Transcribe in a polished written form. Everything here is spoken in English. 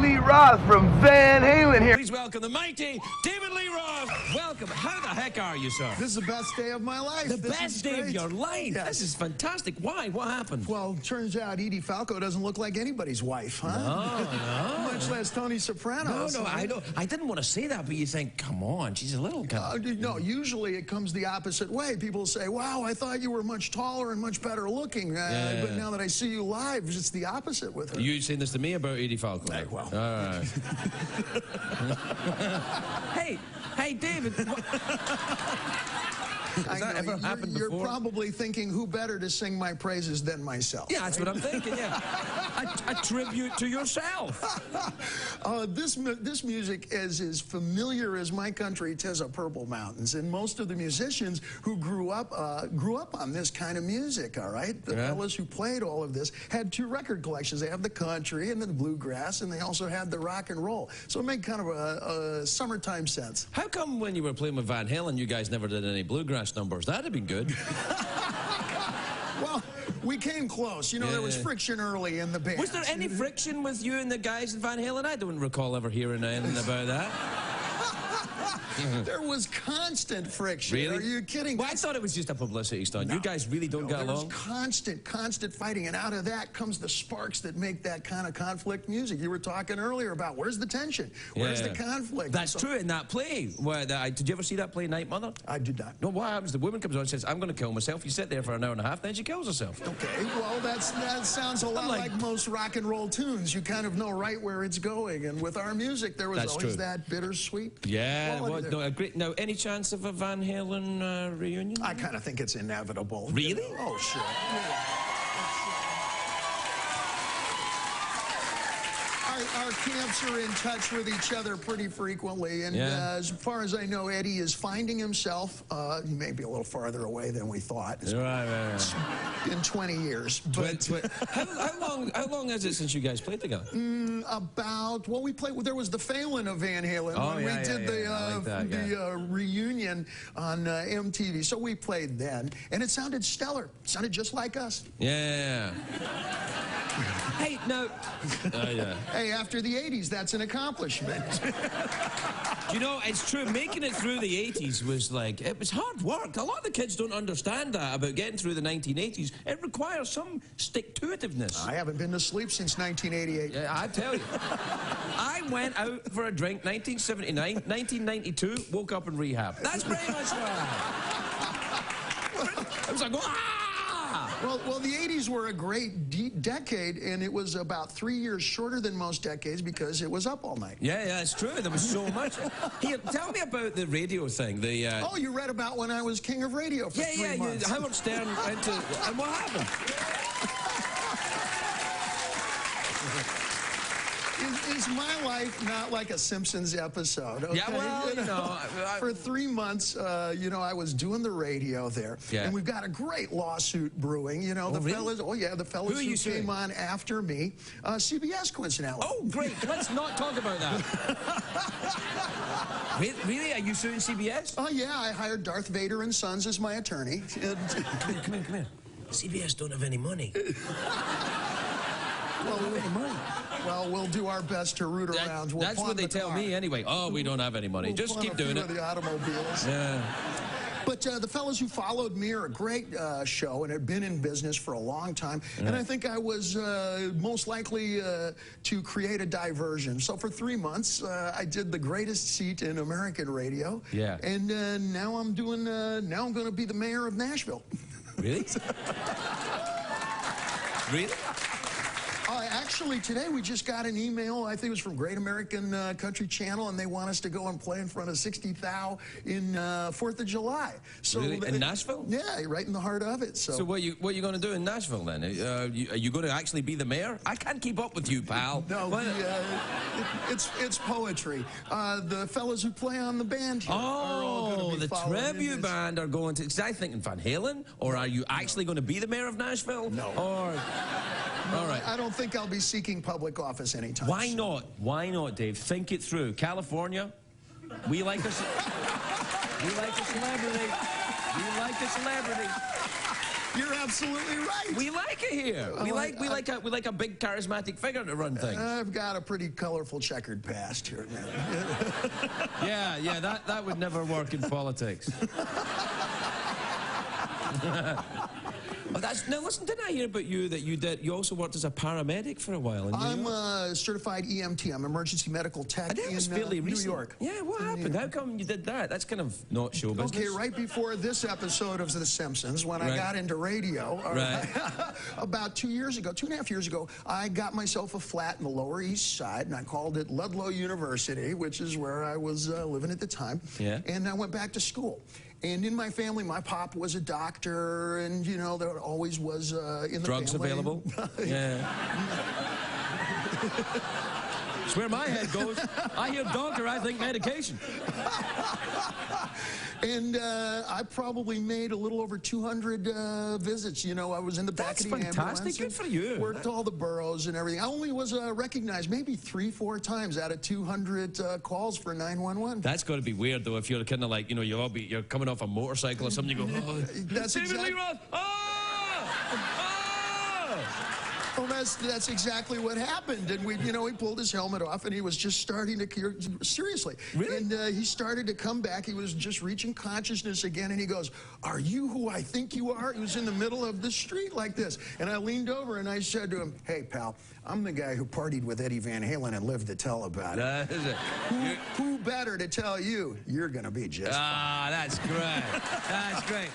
Lee Roth from Van Halen here. Please welcome the mighty David Lee Roth. Welcome. How the heck are you, sir? This is the best day of my life. The best day of your life? Yes. This is fantastic. Why? What happened? Well, turns out Edie Falco doesn't look like anybody's wife, huh? No. Much less Tony Soprano. No, I don't. I didn't want to say that, but you think, come on, she's a little guy. No, usually it comes the opposite way. People say, wow, I thought you were much taller and much better looking. But now that I see you live, it's the opposite with her. You saying this to me about Edie Falco? Well. All right. Hey, David. Has that ever happened before? You're probably thinking, who better to sing my praises than myself? Yeah, that's what I'm thinking, yeah. A tribute to yourself. This music is as familiar as my country, 'tis a Purple Mountains. And most of the musicians who grew up on this kind of music, all right? The fellas who played all of this had two record collections. They have the country and the bluegrass, and they also had the rock and roll. So it made kind of a summertime sense. How come when you were playing with Van Halen, you guys never did any bluegrass numbers? That'd have been good. Well, we came close. You know, there was friction early in the band. Was there any friction with you and the guys in Van Halen? I don't recall ever hearing anything about that. There was constant friction. Really? Are you kidding? Well, I thought it was just a publicity stunt. No. You guys really don't get along? There was constant fighting, and out of that comes the sparks that make that kind of conflict music. You were talking earlier about where's the tension? Where's the conflict? That's true in that play. Did you ever see that play, Night Mother? I did not. No, what happens? The woman comes on and says, I'm going to kill myself. You sit there for an hour and a half, then she kills herself. Okay, well, that sounds a lot like most rock and roll tunes. You kind of know right where it's going, and with our music, there was always that bittersweet. Yeah, Now, any chance of a Van Halen reunion? I kind of think it's inevitable. Really? You know? Oh, sure. Our camps are in touch with each other pretty frequently, and as far as I know, Eddie is finding himself. He may be a little farther away than we thought. Right. In 20 years. But how long is it since you guys played together? There was the Phelan of Van Halen when we did the reunion on MTV. So we played then, and it sounded stellar. It sounded just like us. Yeah. Hey, no. Hey, after the 80s, that's an accomplishment. You know, it's true. Making it through the 80s was it was hard work. A lot of the kids don't understand that about getting through the 1980s. It requires some stick-to-itiveness. I haven't been to sleep since 1988. Yeah, I tell you. I went out for a drink 1979, 1992, woke up in rehab. That's pretty much what happened. I was like, ah! Well, the 80s were a great decade, and it was about 3 years shorter than most decades because it was up all night. Yeah, that's true. There was so much. Here, tell me about the radio thing. Oh, you read about when I was king of radio for 3 months. Howard Stern went to... And what happened? Is my life not like a Simpsons episode? Okay? Yeah, well, you know for 3 months, I was doing the radio there, and we've got a great lawsuit brewing. You know, the fellas who came on after me, CBS, coincidentally. Oh, great! Let's not talk about that. Really? Are you suing CBS? Oh yeah, I hired Darth Vader and Sons as my attorney. Come here. CBS don't have any money. Well, we'll do our best to root around. That's what they tell me anyway. Oh, we don't have any money. Just keep doing it. The automobiles. Yeah. But the fellas who followed me are a great show and had been in business for a long time. And I think I was most likely to create a diversion. So for 3 months, I did the greatest seat in American radio. Yeah. And now I'm doing. Now I'm going to be the mayor of Nashville. Really? Really? Actually, today we just got an email, I think it was from Great American Country Channel, and they want us to go and play in front of 60,000 in 4th of July. So really? In Nashville? Yeah, right in the heart of it. So what are you going to do in Nashville then? Are you going to actually be the mayor? I can't keep up with you, pal. No, it's poetry. The fellas who play on the band here are all going to be the tribute band are going to... Is I thinking Van Halen? Or are you actually going to be the mayor of Nashville? No. Or... All right. I don't think I'll be seeking public office anytime Why soon. not? Why not, Dave? Think it through. California, we like a celebrity. We like a celebrity. You're absolutely right. We like it here. We like a big charismatic figure to run things. I've got a pretty colorful checkered past here, man. Yeah, that would never work in politics. Oh, now listen, didn't I hear about you that you also worked as a paramedic for a while in New York? I'm a certified EMT. I'm emergency medical tech in New York. Yeah, what happened? How come you did that? That's kind of not show business. Okay, right before this episode of The Simpsons, when I got into radio, about 2 years ago, 2.5 years ago, I got myself a flat in the Lower East Side, and I called it Ludlow University, which is where I was living at the time. Yeah. And I went back to school. And in my family, my pop was a doctor, and, you know, there always was in the drugs family. Available? Yeah. It's where my head goes. I hear doctor, I think medication. And I probably made a little over 200 visits. You know, I was in the back of the ambulance. That's fantastic. Good for you. Worked all the boroughs and everything. I only was recognized maybe 3-4 times out of 200 calls for 911. That's got to be weird, though, if you're kind of like, you know, you're coming off a motorcycle or something, you go, oh, that's exactly. Lee Roth! Oh! Oh! Well, that's exactly what happened. And we pulled his helmet off, and he was just starting to seriously. Really? And he started to come back. He was just reaching consciousness again, and he goes, "Are you who I think you are?" He was in the middle of the street like this, and I leaned over and I said to him, "Hey, pal, I'm the guy who partied with Eddie Van Halen and lived to tell about it. Who better to tell you you're gonna be just fine?" Ah, that's great. That's great.